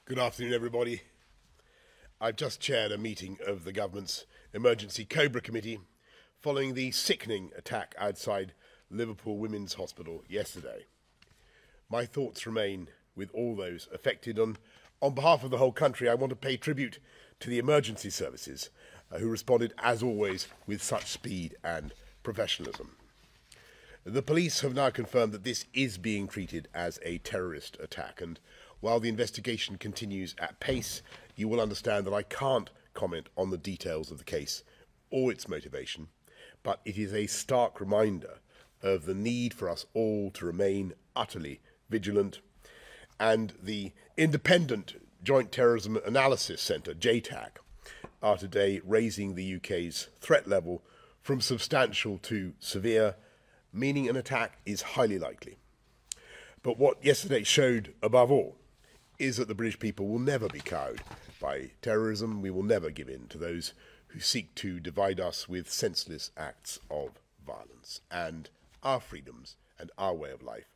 Good afternoon, everybody. I've just chaired a meeting of the government's Emergency Cobra Committee following the sickening attack outside Liverpool Women's Hospital yesterday. My thoughts remain with all those affected. On behalf of the whole country, I want to pay tribute to the emergency services who responded, as always, with such speed and professionalism. The police have now confirmed that this is being treated as a terrorist attack, and while the investigation continues at pace, you will understand that I can't comment on the details of the case or its motivation, but it is a stark reminder of the need for us all to remain utterly vigilant. And the Independent Joint Terrorism Analysis Centre, JTAC, are today raising the UK's threat level from substantial to severe, meaning an attack is highly likely. But what yesterday showed, above all, is that the British people will never be cowed by terrorism. We will never give in to those who seek to divide us with senseless acts of violence. And our freedoms and our way of life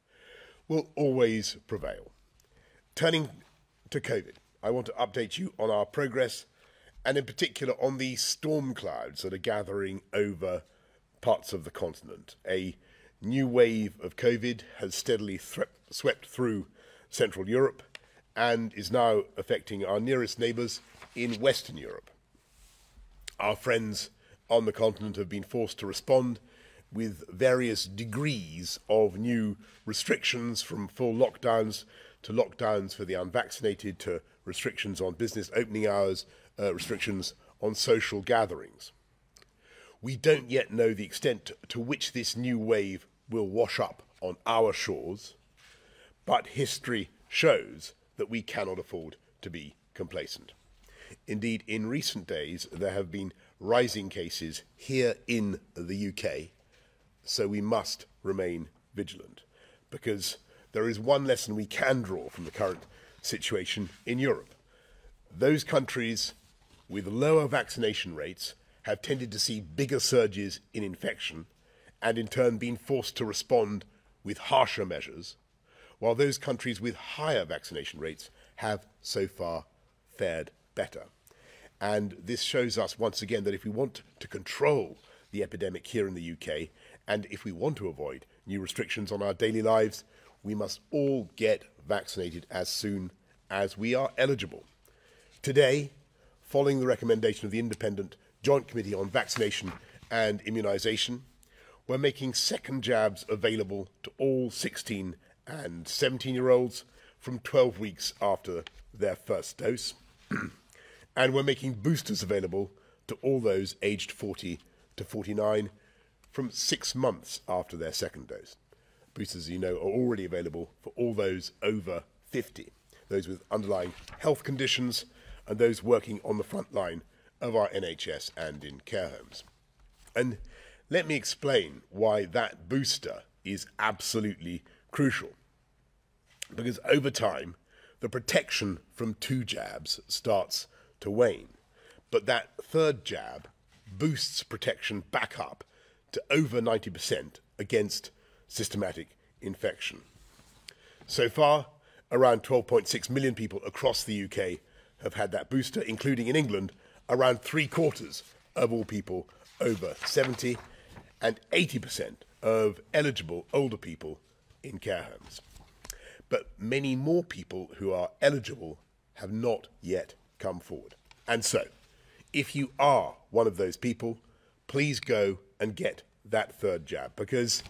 will always prevail. Turning to COVID, I want to update you on our progress, and in particular on the storm clouds that are gathering over parts of the continent. A new wave of COVID has steadily swept through Central Europe and is now affecting our nearest neighbours in Western Europe. Our friends on the continent have been forced to respond with various degrees of new restrictions, from full lockdowns to lockdowns for the unvaccinated, to restrictions on business opening hours, restrictions on social gatherings. We don't yet know the extent to which this new wave will wash up on our shores, but history shows that we cannot afford to be complacent. Indeed, in recent days, there have been rising cases here in the UK, so we must remain vigilant, because there is one lesson we can draw from the current situation in Europe. Those countries with lower vaccination rates have tended to see bigger surges in infection and in turn been forced to respond with harsher measures, while those countries with higher vaccination rates have so far fared better. And this shows us once again that if we want to control the epidemic here in the UK, and if we want to avoid new restrictions on our daily lives, we must all get vaccinated as soon as we are eligible. Today, following the recommendation of the Independent Joint Committee on Vaccination and Immunisation, we're making second jabs available to all 16 and 17-year-olds from 12 weeks after their first dose. And we're making boosters available to all those aged 40 to 49 from 6 months after their second dose. Boosters, as you know, are already available for all those over 50, those with underlying health conditions and those working on the front line of our NHS and in care homes. And let me explain why that booster is absolutely crucial. Because over time, the protection from 2 jabs starts to wane. But that third jab boosts protection back up to over 90% against systematic infection. So far, around 12.6 million people across the UK have had that booster, including in England, around 3/4 of all people over 70 and 80% of eligible older people in care homes. But many more people who are eligible have not yet come forward. And so, if you are one of those people, please go and get that third jab, because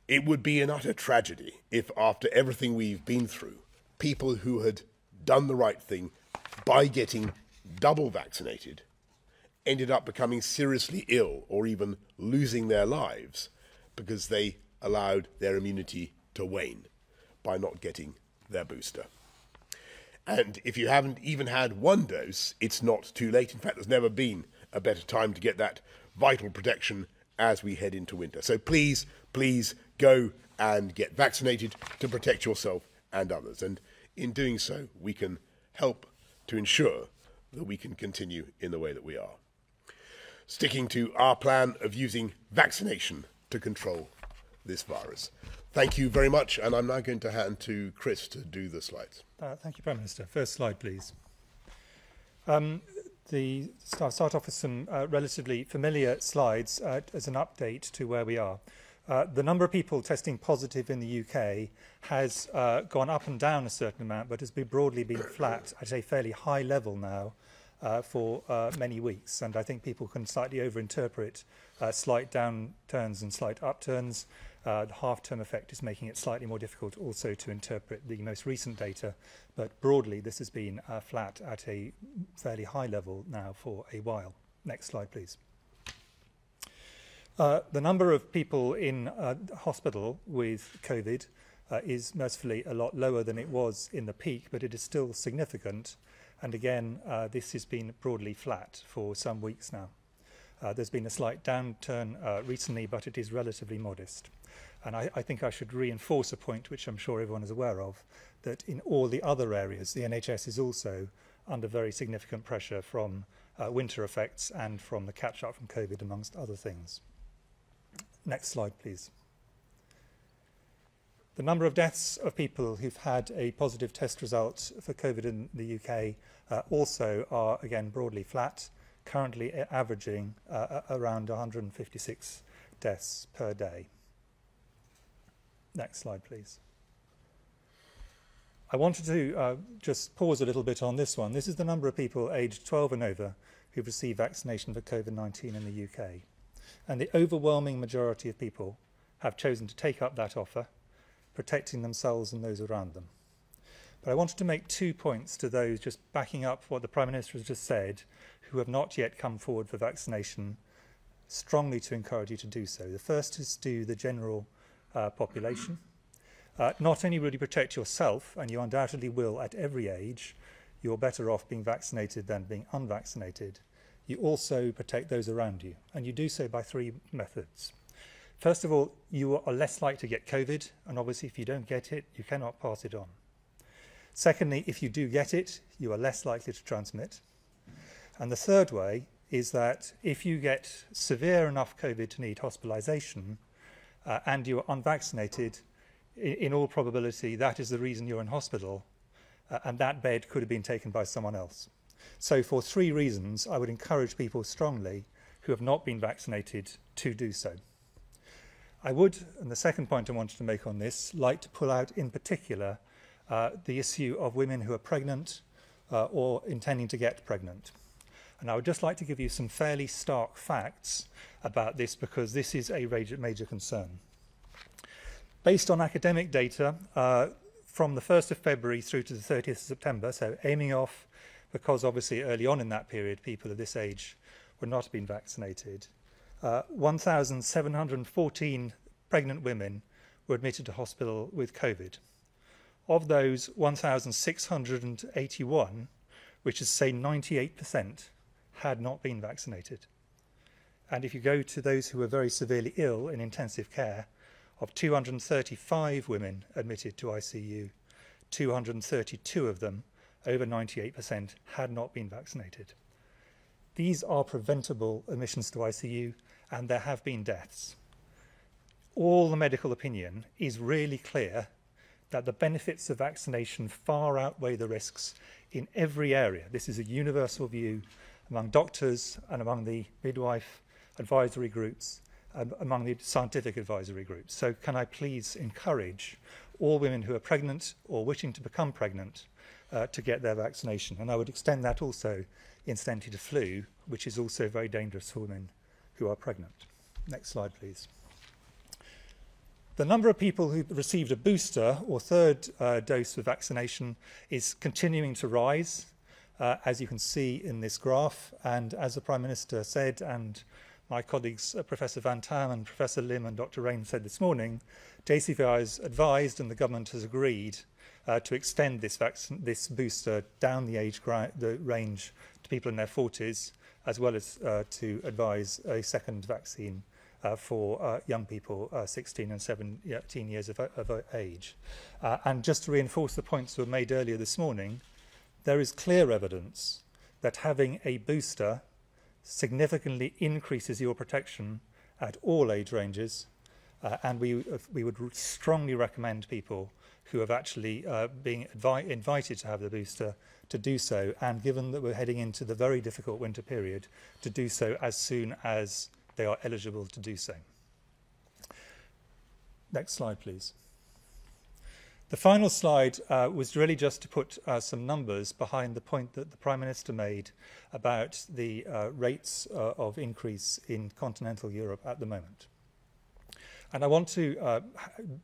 it would be an utter tragedy if, after everything we've been through, people who had done the right thing by getting double vaccinated ended up becoming seriously ill or even losing their lives because they allowed their immunity to wane by not getting their booster. And if you haven't even had one dose, it's not too late. In fact, there's never been a better time to get that vital protection as we head into winter. So please, please go and get vaccinated to protect yourself and others. And in doing so, we can help to ensure that we can continue in the way that we are. Sticking to our plan of using vaccination to control this virus. Thank you very much, and I'm now going to hand to Chris to do the slides. Thank you, Prime Minister. First slide, please. I'll start off with some relatively familiar slides as an update to where we are. The number of people testing positive in the UK has gone up and down a certain amount, but has broadly been flat at a fairly high level now for many weeks. And I think people can slightly overinterpret slight downturns and slight upturns. The half-term effect is making it slightly more difficult also to interpret the most recent data, but broadly this has been flat at a fairly high level now for a while. Next slide, please. The number of people in hospital with COVID is mercifully a lot lower than it was in the peak, but it is still significant. And again, this has been broadly flat for some weeks now. There's been a slight downturn recently, but it is relatively modest. And I think I should reinforce a point which I'm sure everyone is aware of, that in all the other areas, the NHS is also under very significant pressure from winter effects and from the catch-up from COVID, amongst other things. Next slide, please. The number of deaths of people who've had a positive test result for COVID in the UK also are, again, broadly flat, currently averaging around 156 deaths per day. Next slide, please. I wanted to just pause a little bit on this one. This is the number of people aged 12 and over who've received vaccination for COVID-19 in the UK. And the overwhelming majority of people have chosen to take up that offer, protecting themselves and those around them. But I wanted to make 2 points to those, just backing up what the Prime Minister has just said, who have not yet come forward for vaccination, strongly to encourage you to do so. The first is to the general population. Not only will you protect yourself, and you undoubtedly will at every age, you're better off being vaccinated than being unvaccinated. You also protect those around you, and you do so by 3 methods. First of all, you are less likely to get COVID, and obviously if you don't get it, you cannot pass it on. Secondly, if you do get it, you are less likely to transmit. And the third way is that if you get severe enough COVID to need hospitalisation and you are unvaccinated, in all probability that is the reason you're in hospital, and that bed could have been taken by someone else. So for 3 reasons, I would encourage people strongly who have not been vaccinated to do so. I would, and the second point I wanted to make on this, like to pull out in particular the issue of women who are pregnant or intending to get pregnant. And I would just like to give you some fairly stark facts about this, because this is a major concern. Based on academic data, from the 1st of February through to the 30th of September, so aiming off, because obviously early on in that period people of this age would not have been vaccinated, 1,714 pregnant women were admitted to hospital with COVID. Of those, 1,681, which is say 98%, had not been vaccinated. And if you go to those who were very severely ill in intensive care, of 235 women admitted to ICU, 232 of them, over 98%, had not been vaccinated. These are preventable admissions to ICU, and there have been deaths. All the medical opinion is really clear that the benefits of vaccination far outweigh the risks in every area. This is a universal view among doctors and among the midwife advisory groups, among the scientific advisory groups. So can I please encourage all women who are pregnant or wishing to become pregnant to get their vaccination? And I would extend that also, incidentally, to flu, which is also very dangerous for women who are pregnant. Next slide, please. The number of people who received a booster or third dose of vaccination is continuing to rise, as you can see in this graph. And as the Prime Minister said, and my colleagues, Professor Van Tam and Professor Lim and Dr. Rain said this morning, JCVI has advised and the government has agreed to extend this booster down the range to people in their 40s, as well as to advise a second vaccine for young people 16 and 17 years of age. And just to reinforce the points that were made earlier this morning, there is clear evidence that having a booster significantly increases your protection at all age ranges, and we would strongly recommend people who have actually been invited to have the booster to do so, and given that we're heading into the very difficult winter period, to do so as soon as they are eligible to do so. Next slide, please. The final slide was really just to put some numbers behind the point that the Prime Minister made about the rates of increase in continental Europe at the moment. And I want to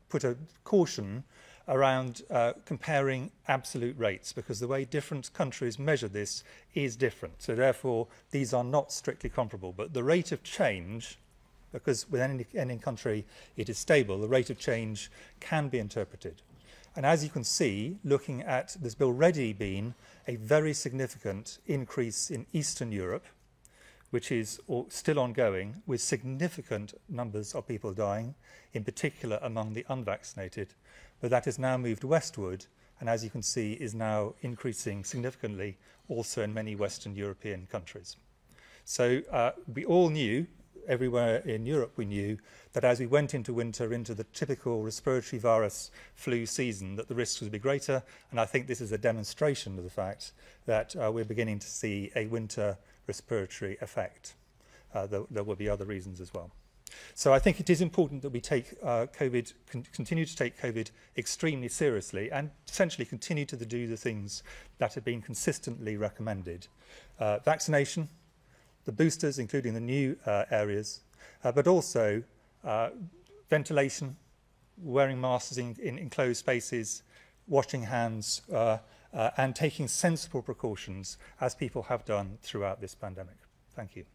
put a caution around comparing absolute rates, because the way different countries measure this is different. So therefore, these are not strictly comparable. But the rate of change, because with any country it is stable, the rate of change can be interpreted. And as you can see, looking at, there's already been a very significant increase in Eastern Europe, which is still ongoing, with significant numbers of people dying, in particular among the unvaccinated. But that has now moved westward, and as you can see, is now increasing significantly also in many Western European countries. So we all knew, everywhere in Europe we knew, that as we went into winter, into the typical respiratory virus flu season, that the risks would be greater. And I think this is a demonstration of the fact that we're beginning to see a winter respiratory effect. There will be other reasons as well. So I think it is important that we take continue to take COVID extremely seriously, and essentially continue to do the things that have been consistently recommended. Vaccination, the boosters, including the new areas, but also ventilation, wearing masks in enclosed spaces, washing hands, and taking sensible precautions, as people have done throughout this pandemic. Thank you.